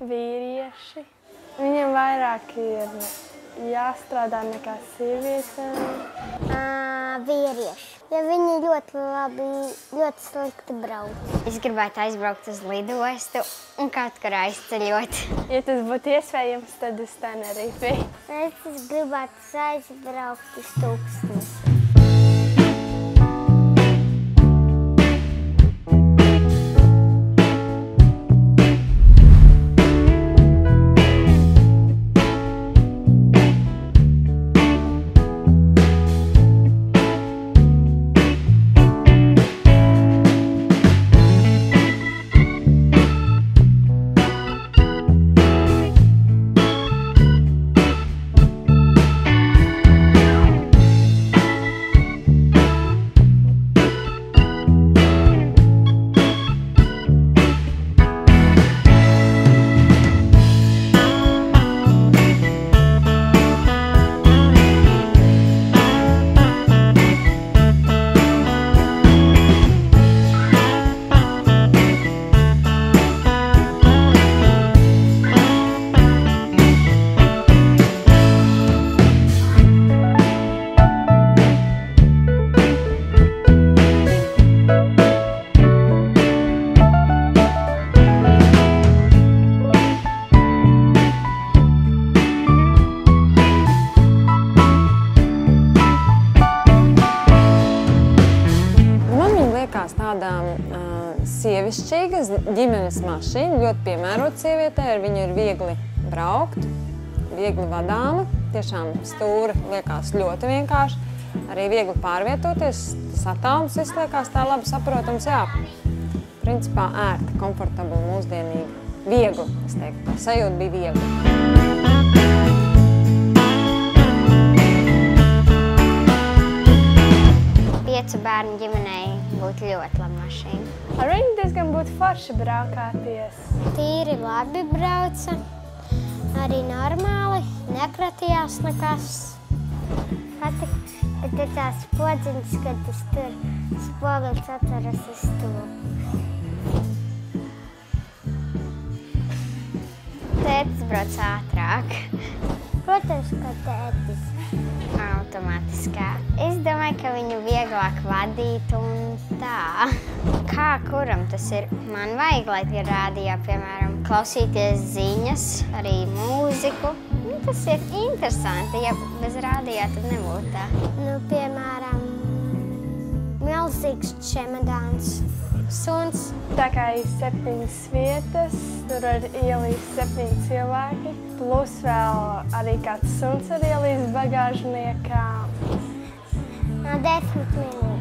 Vīrieši. Viņiem vairāk ir jāstrādā nekā sievietēm. Vīrieši. Ja viņi ļoti slikti brauc. Es gribētu aizbraukt uz lidostu un kaut kur aizceļot. Ja tas būtu iespējams, tad uz Tenerifi. Es gribētu aizbraukt uz Tūkstnesi. Tādām sievišķīgas ģimenes mašīna, ļoti piemērota sievietē, ar viņu ir viegli braukt, viegli vadāma, tiešām stūri liekas ļoti vienkārši, arī viegli pārvietoties, tas attālums viss liekas tā labi saprotams, jā, principā ērta, komfortabla, mūsdienīga, viegli, es teiktu, tā sajūta bija viegli. Piecu bērnu ģimenei būtu ļoti laba mašīna. Ar viņu diezgan būtu forši braukāties. Tīri labi brauca, arī normāli, nekratījās nekas. Patika, bet ir tās podziņas, kad tas tur spogulis atveras uz stūri. Tētis brauc ātrāk. Protams, ka tētis. Automātiskā. Es domāju, ka viņu vieglāk vadīt un tā. Kā kuram tas ir? Man vajag, lai ir rādio, piemēram, klausīties ziņas, arī mūziku. Tas ir interesanti, ja bez rādio tad nebūtu tā. Nu, piemēram, milzīgs čemodāns. Suns. Tā kā ir 7 vietas, tur var ielīst 7 cilvēki. Plus vēl arī kāds suns var ielīst bagāžniekā. 10 minūtes.